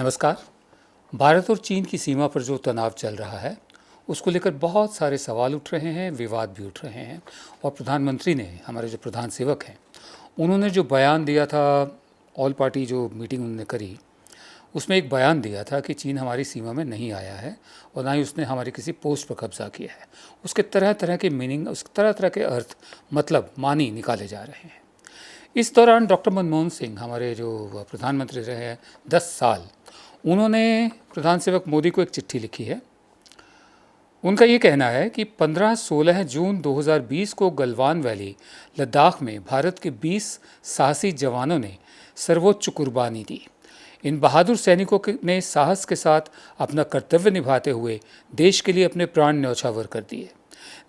नमस्कार। भारत और चीन की सीमा पर जो तनाव चल रहा है उसको लेकर बहुत सारे सवाल उठ रहे हैं, विवाद भी उठ रहे हैं। और प्रधानमंत्री ने, हमारे जो प्रधान सेवक हैं, उन्होंने जो बयान दिया था, ऑल पार्टी जो मीटिंग उन्होंने करी, उसमें एक बयान दिया था कि चीन हमारी सीमा में नहीं आया है और ना ही उसने हमारी किसी पोस्ट पर कब्जा किया है। उसके तरह तरह के मीनिंग, उस तरह तरह के अर्थ, मतलब मानी निकाले जा रहे हैं। इस दौरान डॉक्टर मनमोहन सिंह, हमारे जो प्रधानमंत्री रहे हैं 10 साल, उन्होंने प्रधान सेवक मोदी को एक चिट्ठी लिखी है। उनका ये कहना है कि 15-16 जून 2020 को गलवान वैली, लद्दाख में भारत के 20 साहसी जवानों ने सर्वोच्च कुर्बानी दी। इन बहादुर सैनिकों ने साहस के साथ अपना कर्तव्य निभाते हुए देश के लिए अपने प्राण न्यौछावर कर दिए।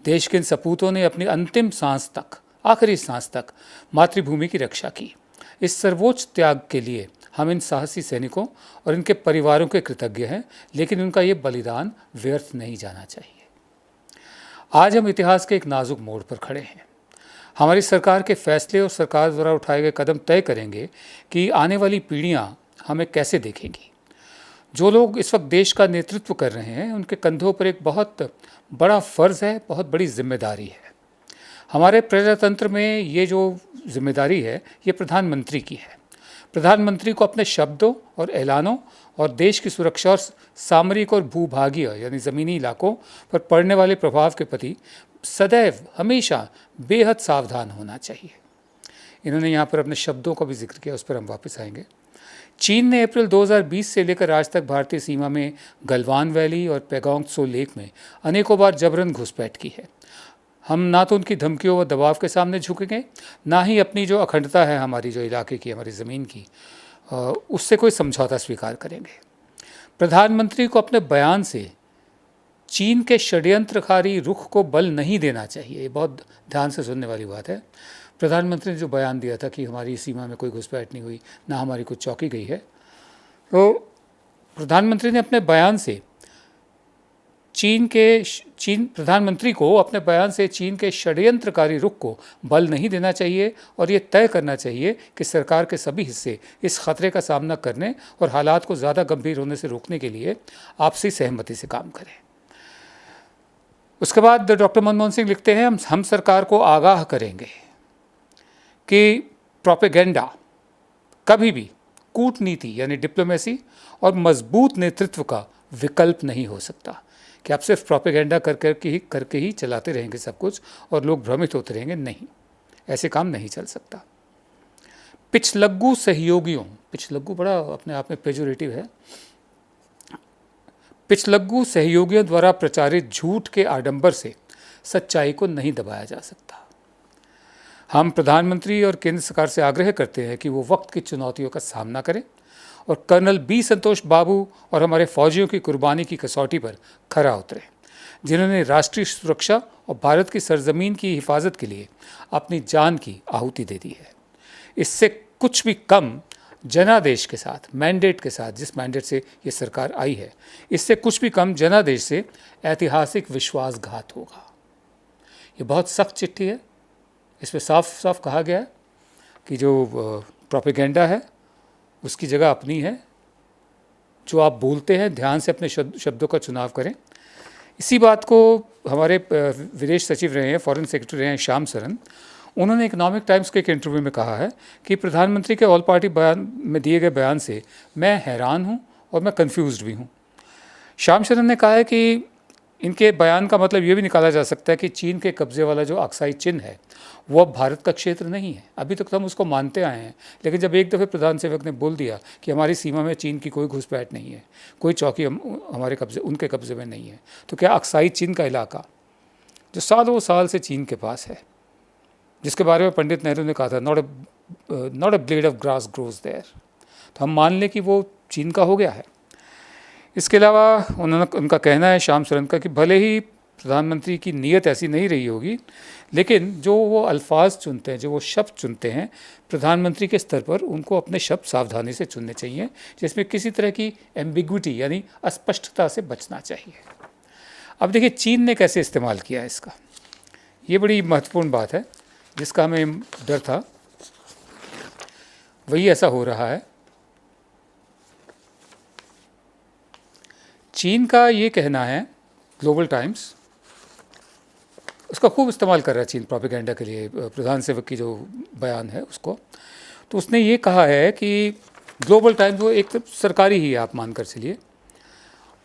देश के इन सपूतों ने अपनी अंतिम सांस तक, आखिरी सांस तक मातृभूमि की रक्षा की। इस सर्वोच्च त्याग के लिए हम इन साहसी सैनिकों और इनके परिवारों के कृतज्ञ हैं, लेकिन उनका ये बलिदान व्यर्थ नहीं जाना चाहिए। आज हम इतिहास के एक नाजुक मोड़ पर खड़े हैं। हमारी सरकार के फैसले और सरकार द्वारा उठाए गए कदम तय करेंगे कि आने वाली पीढ़ियां हमें कैसे देखेंगी। जो लोग इस वक्त देश का नेतृत्व कर रहे हैं, उनके कंधों पर एक बहुत बड़ा फ़र्ज़ है, बहुत बड़ी जिम्मेदारी है। हमारे प्रजातंत्र में ये जो जिम्मेदारी है, ये प्रधानमंत्री की है। प्रधानमंत्री को अपने शब्दों और ऐलानों और देश की सुरक्षा और सामरिक और भूभागीय यानी ज़मीनी इलाकों पर पड़ने वाले प्रभाव के प्रति सदैव, हमेशा बेहद सावधान होना चाहिए। इन्होंने यहाँ पर अपने शब्दों का भी जिक्र किया, उस पर हम वापस आएंगे। चीन ने अप्रैल 2020 से लेकर आज तक भारतीय सीमा में गलवान वैली और पैगोंग त्सो लेक में अनेकों बार जबरन घुसपैठ की है। हम ना तो उनकी धमकियों व दबाव के सामने झुकेंगे, ना ही अपनी जो अखंडता है, हमारी जो इलाके की, हमारी ज़मीन की, उससे कोई समझौता स्वीकार करेंगे। प्रधानमंत्री को अपने बयान से चीन के षड्यंत्रकारी रुख को बल नहीं देना चाहिए। ये बहुत ध्यान से सुनने वाली बात है। प्रधानमंत्री ने जो बयान दिया था कि हमारी सीमा में कोई घुसपैठ नहीं हुई, ना हमारी कुछ चौकी गई है, तो प्रधानमंत्री ने अपने बयान से प्रधानमंत्री को अपने बयान से चीन के षड्यंत्रकारी रुख को बल नहीं देना चाहिए और ये तय करना चाहिए कि सरकार के सभी हिस्से इस खतरे का सामना करने और हालात को ज़्यादा गंभीर होने से रोकने के लिए आपसी सहमति से काम करें। उसके बाद डॉक्टर मनमोहन सिंह लिखते हैं, हम सरकार को आगाह करेंगे कि प्रोपेगेंडा कभी भी कूटनीति यानी डिप्लोमेसी और मजबूत नेतृत्व का विकल्प नहीं हो सकता, कि आप सिर्फ प्रोपेगेंडा करके ही चलाते रहेंगे सब कुछ और लोग भ्रमित होते रहेंगे। नहीं, ऐसे काम नहीं चल सकता। पिछलग्गू सहयोगियों, पिछलग्गू बड़ा अपने आप में पेजोरेटिव है, पिछलग्गू सहयोगियों द्वारा प्रचारित झूठ के आडंबर से सच्चाई को नहीं दबाया जा सकता। हम प्रधानमंत्री और केंद्र सरकार से आग्रह करते हैं कि वो वक्त की चुनौतियों का सामना करें और कर्नल बी संतोष बाबू और हमारे फौजियों की कुर्बानी की कसौटी पर खरा उतरे, जिन्होंने राष्ट्रीय सुरक्षा और भारत की सरजमीन की हिफाजत के लिए अपनी जान की आहुति दे दी है। इससे कुछ भी कम जनादेश के साथ, मैंडेट के साथ, जिस मैंडेट से ये सरकार आई है, इससे कुछ भी कम जनादेश से ऐतिहासिक विश्वासघात होगा। ये बहुत सख्त चिट्ठी है। इसमें साफ साफ कहा गया है कि जो प्रोपेगेंडा है उसकी जगह अपनी है। जो आप बोलते हैं, ध्यान से अपने शब्दों का चुनाव करें। इसी बात को हमारे विदेश सचिव रहे हैं, फॉरेन सेक्रेटरी रहे हैं श्याम सरन, उन्होंने इकोनॉमिक टाइम्स के एक इंटरव्यू में कहा है कि प्रधानमंत्री के ऑल पार्टी बयान में दिए गए बयान से मैं हैरान हूँ और मैं कन्फ्यूज्ड भी हूँ। श्याम सरन ने कहा है कि इनके बयान का मतलब ये भी निकाला जा सकता है कि चीन के कब्जे वाला जो अक्साई चिन्ह है वो अब भारत का क्षेत्र नहीं है। अभी तक तो हम उसको मानते आए हैं, लेकिन जब एक दफ़े प्रधान सेवक ने बोल दिया कि हमारी सीमा में चीन की कोई घुसपैठ नहीं है, कोई चौकी हमारे कब्जे, उनके कब्जे में नहीं है, तो क्या अक्साई चिन्ह का इलाका जो सालों साल से चीन के पास है, जिसके बारे में पंडित नेहरू ने कहा था not a blade of grass grows there, तो हम मान लें कि वो चीन का हो गया है। इसके अलावा उनका कहना है, श्याम सरन का, कि भले ही प्रधानमंत्री की नीयत ऐसी नहीं रही होगी, लेकिन जो वो अल्फाज चुनते हैं, जो वो शब्द चुनते हैं, प्रधानमंत्री के स्तर पर उनको अपने शब्द सावधानी से चुनने चाहिए, जिसमें किसी तरह की एम्बिग्विटी यानी अस्पष्टता से बचना चाहिए। अब देखिए चीन ने कैसे इस्तेमाल किया इसका, ये बड़ी महत्वपूर्ण बात है। जिसका हमें डर था वही ऐसा हो रहा है। चीन का ये कहना है, ग्लोबल टाइम्स उसका खूब इस्तेमाल कर रहा है चीन प्रोपेगेंडा के लिए, प्रधान सेवक की जो बयान है उसको। तो उसने ये कहा है कि ग्लोबल टाइम्स वो एक तो सरकारी ही है, आप मानकर चलिए,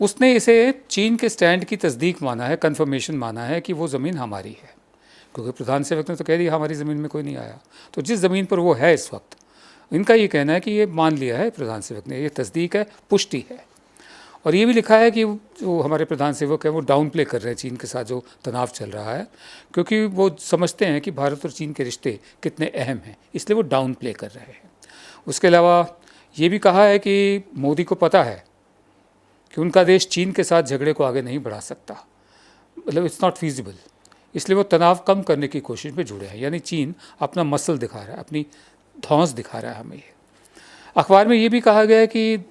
उसने इसे चीन के स्टैंड की तस्दीक माना है, कन्फर्मेशन माना है कि वो ज़मीन हमारी है, क्योंकि प्रधान सेवक ने तो कह दिया हमारी ज़मीन में कोई नहीं आया। तो जिस ज़मीन पर वो है इस वक्त, इनका ये कहना है कि ये मान लिया है प्रधान सेवक ने, ये तस्दीक है, पुष्टि है। और ये भी लिखा है कि जो हमारे प्रधान सेवक हैं वो डाउन प्ले कर रहे हैं चीन के साथ जो तनाव चल रहा है, क्योंकि वो समझते हैं कि भारत और चीन के रिश्ते कितने अहम हैं, इसलिए वो डाउन प्ले कर रहे हैं। उसके अलावा ये भी कहा है कि मोदी को पता है कि उनका देश चीन के साथ झगड़े को आगे नहीं बढ़ा सकता, मतलब इट्स नॉट फीजिबल, इसलिए वो तनाव कम करने की कोशिश में जुड़े हैं। यानी चीन अपना मसल दिखा रहा है, अपनी धौंस दिखा रहा है हमें। अखबार में ये भी कहा गया है कि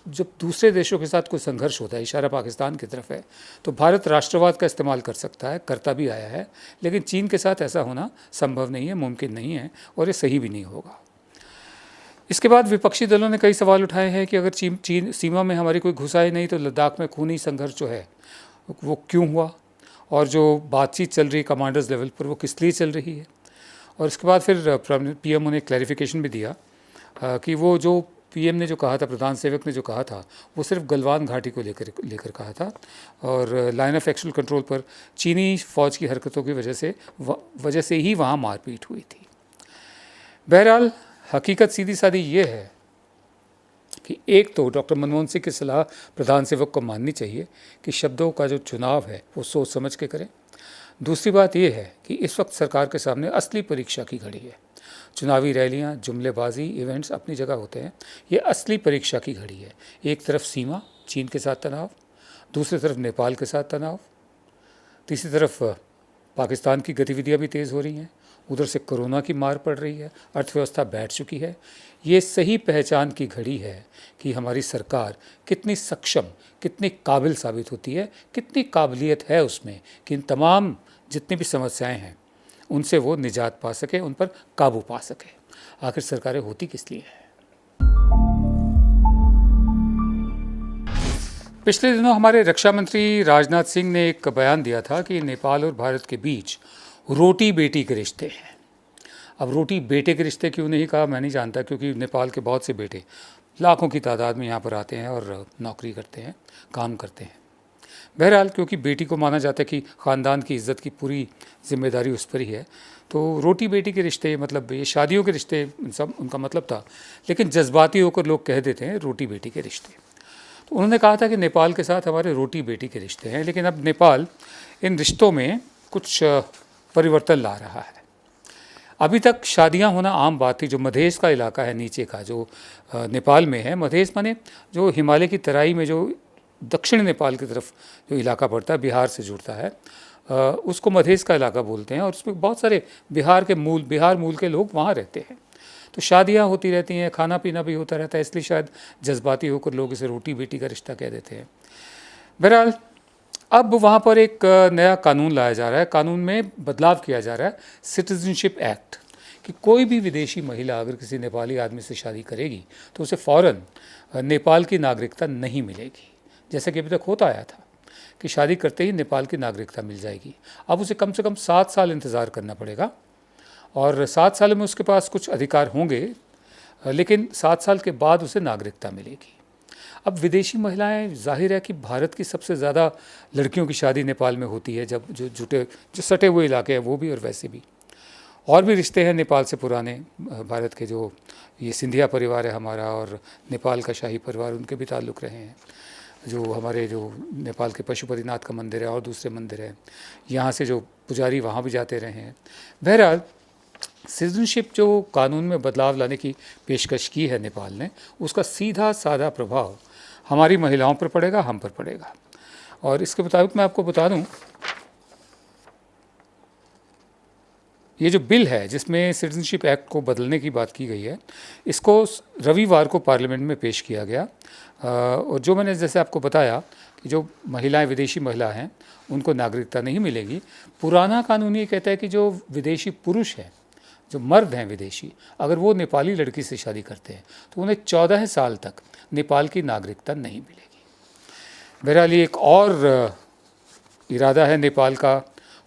जब दूसरे देशों के साथ कोई संघर्ष होता है, इशारा पाकिस्तान की तरफ है, तो भारत राष्ट्रवाद का इस्तेमाल कर सकता है, करता भी आया है, लेकिन चीन के साथ ऐसा होना संभव नहीं है, मुमकिन नहीं है, और ये सही भी नहीं होगा। इसके बाद विपक्षी दलों ने कई सवाल उठाए हैं कि अगर चीन सीमा में हमारी कोई घुसाई नहीं तो लद्दाख में खूनी संघर्ष जो है वो क्यों हुआ, और जो बातचीत चल रही कमांडर्स लेवल पर वो किस लिए चल रही है। और इसके बाद फिर पीएम ने क्लैरिफिकेशन भी दिया कि वो जो पीएम ने जो कहा था, प्रधान सेवक ने जो कहा था, वो सिर्फ गलवान घाटी को लेकर कहा था, और लाइन ऑफ एक्चुअल कंट्रोल पर चीनी फ़ौज की हरकतों की वजह से ही वहाँ मारपीट हुई थी। बहरहाल हकीकत सीधी सादी ये है कि एक तो डॉक्टर मनमोहन सिंह की सलाह प्रधान सेवक को माननी चाहिए कि शब्दों का जो चुनाव है वो सोच समझ के करें। दूसरी बात यह है कि इस वक्त सरकार के सामने असली परीक्षा की घड़ी है। चुनावी रैलियां, जुमलेबाजी, इवेंट्स अपनी जगह होते हैं, ये असली परीक्षा की घड़ी है। एक तरफ सीमा, चीन के साथ तनाव, दूसरी तरफ नेपाल के साथ तनाव, तीसरी तरफ पाकिस्तान की गतिविधियां भी तेज़ हो रही हैं, उधर से कोरोना की मार पड़ रही है, अर्थव्यवस्था बैठ चुकी है। ये सही पहचान की घड़ी है कि हमारी सरकार कितनी सक्षम, कितनी काबिल साबित होती है, कितनी काबिलियत है उसमें कि इन तमाम जितनी भी समस्याएं हैं उनसे वो निजात पा सके, उन पर काबू पा सके। आखिर सरकारें होती किस लिए हैं? पिछले दिनों हमारे रक्षा मंत्री राजनाथ सिंह ने एक बयान दिया था कि नेपाल और भारत के बीच रोटी बेटी के रिश्ते हैं। अब रोटी बेटे के रिश्ते क्यों नहीं कहा मैं नहीं जानता, क्योंकि नेपाल के बहुत से बेटे लाखों की तादाद में यहाँ पर आते हैं और नौकरी करते हैं, काम करते हैं। बहरहाल क्योंकि बेटी को माना जाता है कि ख़ानदान की इज़्ज़त की पूरी जिम्मेदारी उस पर ही है, तो रोटी बेटी के रिश्ते, मतलब ये शादियों के रिश्ते सब उनका मतलब था, लेकिन जज्बाती होकर लोग कह देते हैं रोटी बेटी के रिश्ते। तो उन्होंने कहा था कि नेपाल के साथ हमारे रोटी बेटी के रिश्ते हैं, लेकिन अब नेपाल इन रिश्तों में कुछ परिवर्तन ला रहा है। अभी तक शादियां होना आम बात थी। जो मधेश का इलाका है नीचे का, जो नेपाल में है, मधेश माने जो हिमालय की तराई में जो दक्षिण नेपाल की तरफ जो इलाका पड़ता है, बिहार से जुड़ता है, उसको मधेश का इलाका बोलते हैं, और उसमें बहुत सारे बिहार मूल के लोग वहाँ रहते हैं। तो शादियाँ होती रहती हैं, खाना पीना भी होता रहता है, इसलिए शायद जज्बाती होकर लोग इसे रोटी बेटी का रिश्ता कह देते हैं। बहरहाल अब वहाँ पर एक नया कानून लाया जा रहा है, कानून में बदलाव किया जा रहा है, सिटीजनशिप एक्ट, कि कोई भी विदेशी महिला अगर किसी नेपाली आदमी से शादी करेगी तो उसे फ़ौरन नेपाल की नागरिकता नहीं मिलेगी, जैसे कि अभी तक होता आया था कि शादी करते ही नेपाल की नागरिकता मिल जाएगी। अब उसे कम से कम 7 साल इंतज़ार करना पड़ेगा, और 7 साल में उसके पास कुछ अधिकार होंगे, लेकिन 7 साल के बाद उसे नागरिकता मिलेगी। अब विदेशी महिलाएं, जाहिर है कि भारत की सबसे ज़्यादा लड़कियों की शादी नेपाल में होती है, जब जो सटे हुए इलाके हैं वो भी, और वैसे भी और भी रिश्ते हैं नेपाल से पुराने। भारत के जो ये सिंधिया परिवार है हमारा, और नेपाल का शाही परिवार, उनके भी ताल्लुक़ रहे हैं। जो हमारे जो नेपाल के पशुपतिनाथ का मंदिर है और दूसरे मंदिर हैं, यहाँ से जो पुजारी वहाँ भी जाते रहे हैं। बहरहाल सिटीजनशिप जो कानून में बदलाव लाने की पेशकश की है नेपाल ने, उसका सीधा साधा प्रभाव हमारी महिलाओं पर पड़ेगा, हम पर पड़ेगा। और इसके मुताबिक मैं आपको बता दूं, ये जो बिल है जिसमें सिटीजनशिप एक्ट को बदलने की बात की गई है, इसको रविवार को पार्लियामेंट में पेश किया गया। और जो मैंने जैसे आपको बताया कि जो महिलाएं, विदेशी महिला हैं, उनको नागरिकता नहीं मिलेगी। पुराना कानून ये कहता है कि जो विदेशी पुरुष हैं, जो मर्द हैं विदेशी, अगर वो नेपाली लड़की से शादी करते हैं तो उन्हें 14 साल तक नेपाल की नागरिकता नहीं मिलेगी। बहरहाल ये एक और इरादा है नेपाल का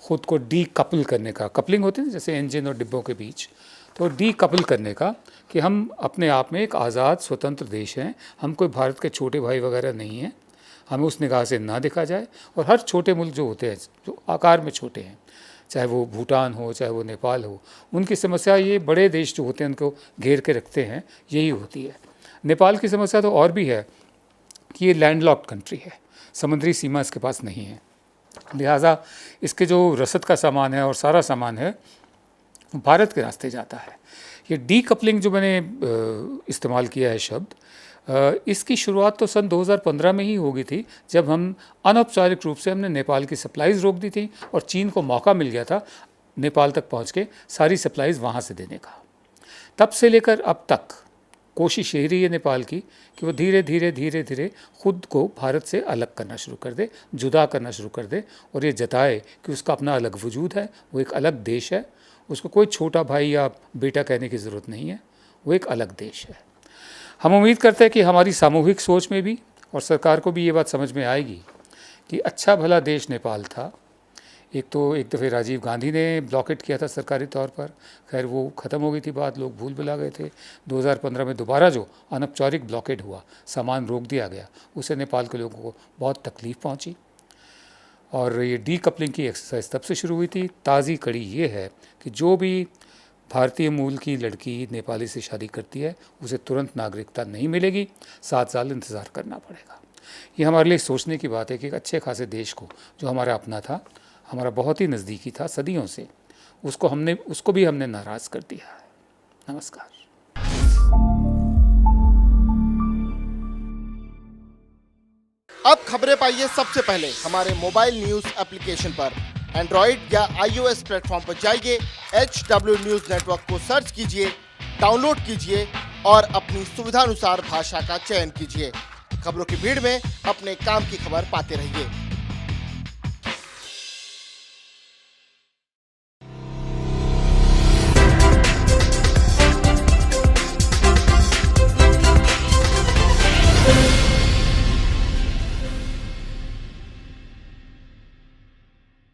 ख़ुद को डी कपल करने का। कपलिंग होती है ना जैसे इंजन और डिब्बों के बीच, तो डी कपल करने का कि हम अपने आप में एक आज़ाद स्वतंत्र देश हैं, हम कोई भारत के छोटे भाई वगैरह नहीं हैं, हमें उस निगाह से ना देखा जाए। और हर छोटे मुल्क जो होते हैं जो आकार में छोटे हैं, चाहे वो भूटान हो चाहे वो नेपाल हो, उनकी समस्या ये बड़े देश जो होते हैं उनको घेर के रखते हैं, यही होती है। नेपाल की समस्या तो और भी है कि ये लैंडलॉक्ड कंट्री है, समुद्री सीमा इसके पास नहीं है, लिहाजा इसके जो रसद का सामान है और सारा सामान है भारत के रास्ते जाता है। ये डी कपलिंग जो मैंने इस्तेमाल किया है शब्द, इसकी शुरुआत तो सन 2015 में ही हो गई थी, जब हम अनौपचारिक रूप से हमने नेपाल की सप्लाईज़ रोक दी थी और चीन को मौका मिल गया था नेपाल तक पहुंच के सारी सप्लाईज़ वहां से देने का। तब से लेकर अब तक कोशिश यही रही है नेपाल की कि वो धीरे धीरे खुद को भारत से अलग करना शुरू कर दे, जुदा करना शुरू कर दे और ये जताए कि उसका अपना अलग वजूद है, वो एक अलग देश है, उसको कोई छोटा भाई या बेटा कहने की ज़रूरत नहीं है, वो एक अलग देश है। हम उम्मीद करते हैं कि हमारी सामूहिक सोच में भी और सरकार को भी ये बात समझ में आएगी कि अच्छा भला देश नेपाल था। एक दफ़े राजीव गांधी ने ब्लॉकेट किया था सरकारी तौर पर, खैर वो ख़त्म हो गई थी बात, लोग भूल भुला गए थे। 2015 में दोबारा जो अनौपचारिक ब्लॉकेट हुआ, सामान रोक दिया गया, उससे नेपाल के लोगों को बहुत तकलीफ़ पहुंची और ये डी कपलिंग की एक्सरसाइज तब से शुरू हुई थी। ताज़ी कड़ी ये है कि जो भी भारतीय मूल की लड़की नेपाली से शादी करती है उसे तुरंत नागरिकता नहीं मिलेगी, 7 साल इंतज़ार करना पड़ेगा। ये हमारे लिए सोचने की बात है कि एक अच्छे खासे देश को जो हमारा अपना था, हमारा बहुत ही नज़दीकी था सदियों से, उसको भी हमने नाराज़ कर दिया है। नमस्कार। अब खबरें पाइए सबसे पहले हमारे मोबाइल न्यूज एप्लीकेशन पर। एंड्रॉइड या iOS प्लेटफॉर्म पर जाइए, HW न्यूज नेटवर्क को सर्च कीजिए, डाउनलोड कीजिए और अपनी सुविधानुसार भाषा का चयन कीजिए। खबरों की भीड़ में अपने काम की खबर पाते रहिए।